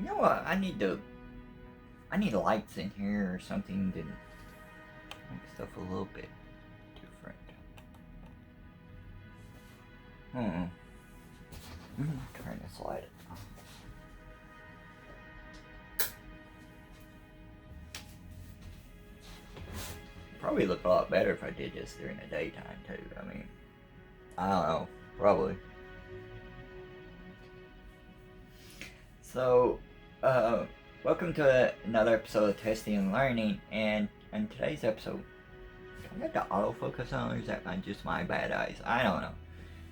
You know what? I need lights in here or something to make stuff a little bit different. I'm trying to slide it. Probably look a lot better if I did this during the daytime too. I mean, I don't know, probably. So, welcome to another episode of Testing and Learning, and in today's episode, I got the autofocus on, or is that just my bad eyes? I don't know.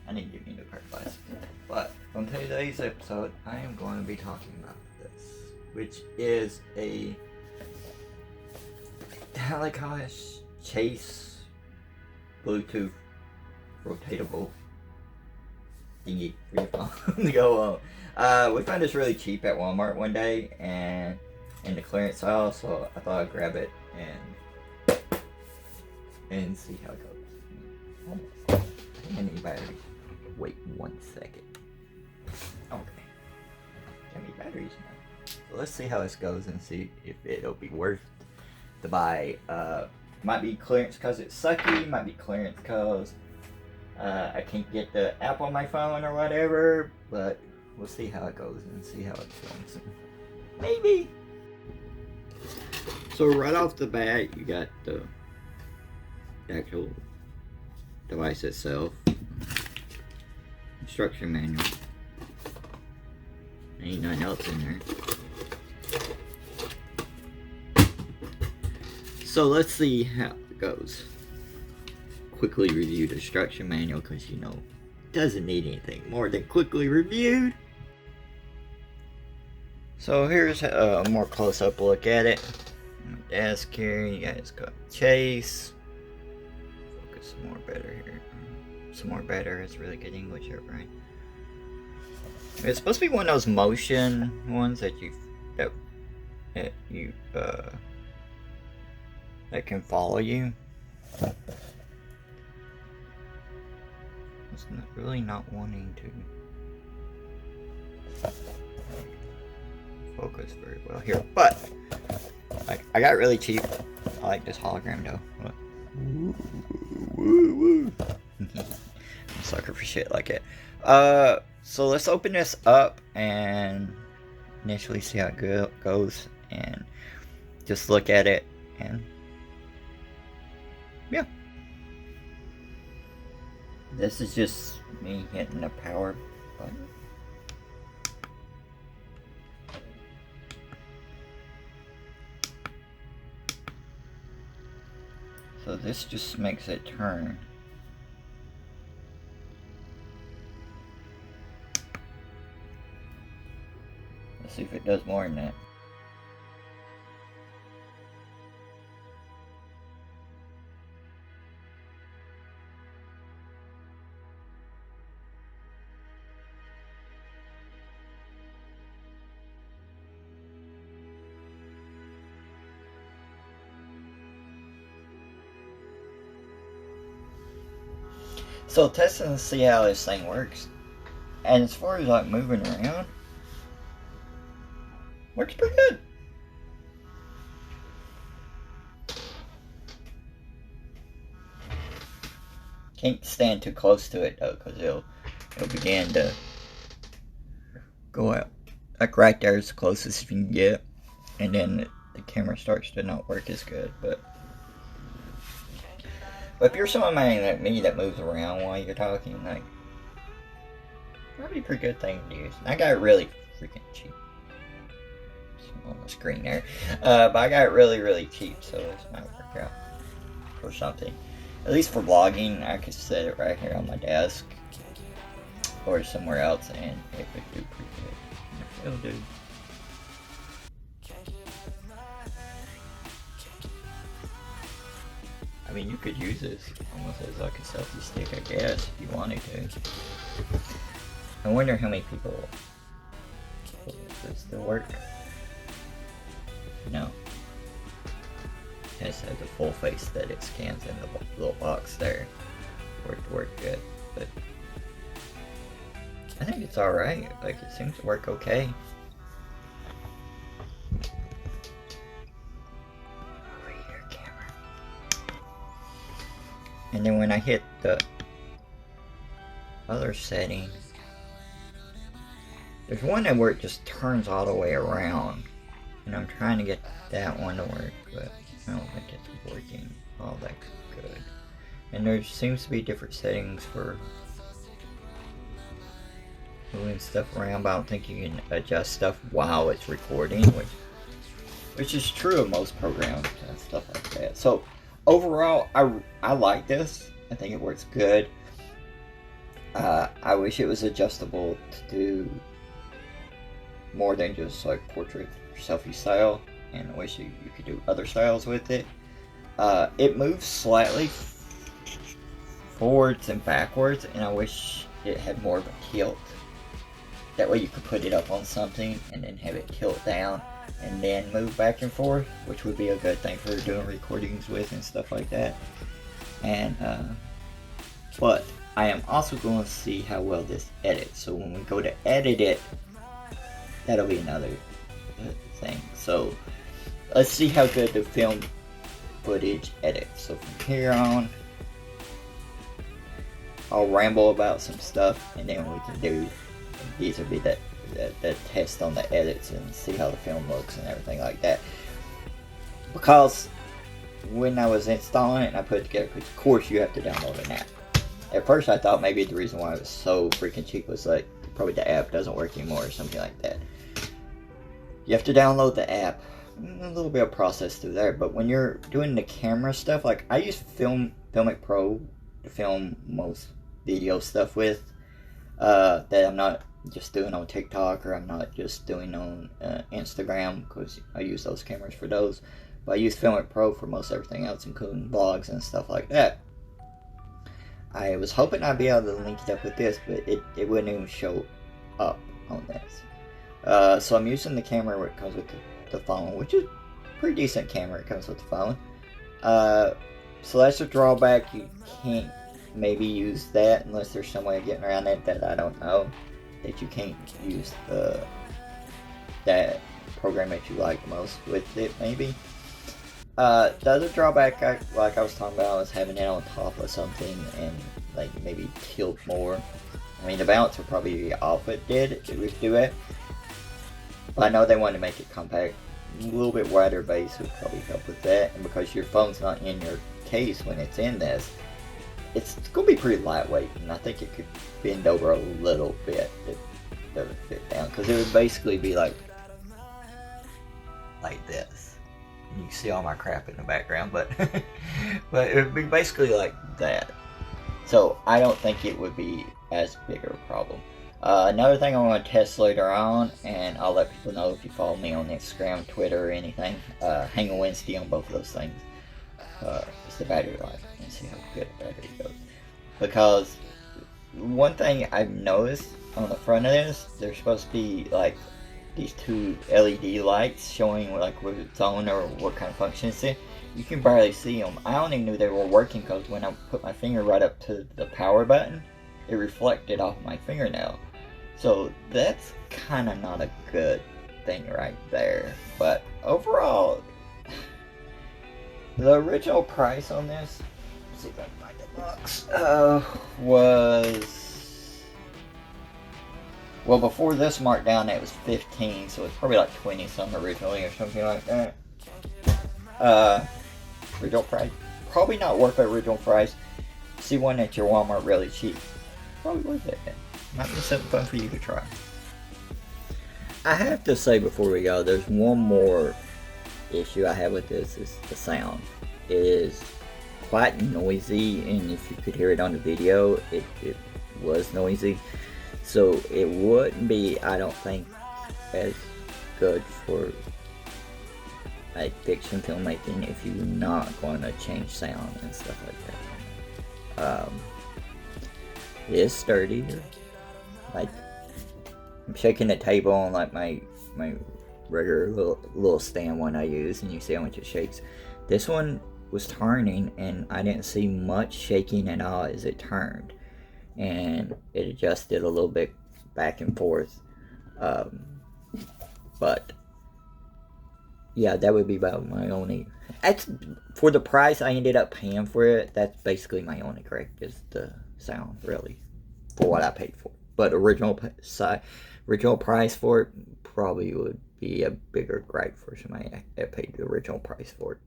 I need to get new pair of glasses. But on today's episode, I am going to be talking about this, which is a Chase Bluetooth rotatable thingy for your phone to go on. We found this really cheap at Walmart one day and in the clearance aisle, so I thought I'd grab it and see how it goes. I think I need batteries. Wait 1 second. Okay. I need batteries now. So let's see how this goes and see if it'll be worth to buy. Might be clearance because it's sucky, might be clearance because I can't get the app on my phone or whatever, but we'll see how it goes and see how it films. Maybe. So right off the bat, you got the actual device itself, instruction manual. Ain't nothing else in there. So let's see how it goes. Quickly review the instruction manual because you know it doesn't need anything more than quickly reviewed. So here's a more close-up look at it. On the desk here, you guys got Chase. Focus some more better here. Some more better. It's really good English here, right? It's supposed to be one of those motion ones that that can follow you. It's really not wanting to focus very well here, but I got really cheap. I like this hologram though. I'm a sucker for shit like it. So let's open this up and initially see how it goes and just look at it and yeah. This is just me hitting the power button. So this just makes it turn. Let's see if it does more than that. So testing to see how this thing works. And as far as like moving around, works pretty good. Can't stand too close to it though, because it'll begin to go out. Like right there is the closest you can get, and then the camera starts to not work as good. But if you're somebody like me that moves around while you're talking, like, that'd be a pretty good thing to use. I got it really freaking cheap. It's on the screen there. But I got it really, really cheap, so this might work out for something. At least for vlogging, I could set it right here on my desk or somewhere else, and it would do pretty good. It'll do. I mean, you could use this almost as like a selfie stick, I guess, if you wanted to. I wonder how many people will this still work. No. It just has a full face that it scans in the little box there. Work good, but I think it's alright. Like, it seems to work okay. And then when I hit the other setting, there's one that where it just turns all the way around, and I'm trying to get that one to work, but I don't think it's working all that good. And there seems to be different settings for moving stuff around, but I don't think you can adjust stuff while it's recording, which is true of most programs and stuff like that. So overall, I like this. I think it works good. I wish it was adjustable to do more than just like portrait or selfie style, and I wish you could do other styles with it. It moves slightly forwards and backwards, and I wish it had more of a tilt. That way you could put it up on something and then have it tilt down and then move back and forth, which would be a good thing for doing recordings with and stuff like that. And but I am also going to see how well this edits. So when we go to edit it, that'll be another thing. So let's see how good the film footage edits. So from here on, I'll ramble about some stuff, and then we can do, these will be the test on the edits and see how the film looks and everything like that. Because when I was installing it and I put it together, because of course you have to download an app. At first I thought maybe the reason why it was so freaking cheap was like probably the app doesn't work anymore or something like that. You have to download the app. A little bit of process through there, but when you're doing the camera stuff, like I use Filmic Pro to film most video stuff with, that I'm not just doing on TikTok, or I'm not just doing on Instagram, because I use those cameras for those. But I use Filmic Pro for most everything else, including vlogs and stuff like that. I was hoping I'd be able to link it up with this, but it wouldn't even show up on this. So I'm using the camera where it comes with the phone, which is a pretty decent camera. It comes with the phone. So that's a drawback. You can't maybe use that unless there's some way of getting around it that I don't know. That you can't use that program that you like most with it, maybe. The other drawback, like I was talking about, was having it on top of something and like maybe tilt more. I mean, the balance would probably be off. It would do it. But I know they wanted to make it compact. A little bit wider base would probably help with that. And because your phone's not in your case when it's in this, it's going to be pretty lightweight. And I think it could bend over a little bit if it would fit down. Because it would basically be like this. You can see all my crap in the background, but but it would be basically like that. So I don't think it would be as big of a problem. Another thing I'm going to test later on, and I'll let people know if you follow me on Instagram, Twitter, or anything. Hang a Wednesday on both of those things. It's the battery life, and see how good the battery goes. Because one thing I've noticed on the front of this, there's supposed to be like these two LED lights showing like whether it's on or what kind of function it's in. You can barely see them. I only knew they were working because when I put my finger right up to the power button, it reflected off my fingernail. So that's kind of not a good thing right there. But overall, the original price on this, let's see if I can find the box, was, well, before this markdown it was 15, so it's probably like 20 some originally or something like that. Original price, probably not worth the original price. See one at your Walmart really cheap, probably worth it. Might be something fun for you to try. I have to say before we go, there's one more issue I have with this, is the sound. It is quite noisy, and if you could hear it on the video, it was noisy. So it wouldn't be, I don't think, as good for like fiction filmmaking if you're not going to change sound and stuff like that. It is sturdier. Like, I'm shaking the table on like my regular little stand one I use, and you see how much it shakes. This one was turning, and I didn't see much shaking at all as it turned, and it adjusted a little bit back and forth. But Yeah, that would be about my only. That's for the price I ended up paying for it. That's basically my only gripe is the sound, really, for what I paid for. But original price for it probably would be a bigger gripe for somebody that paid the original price for it.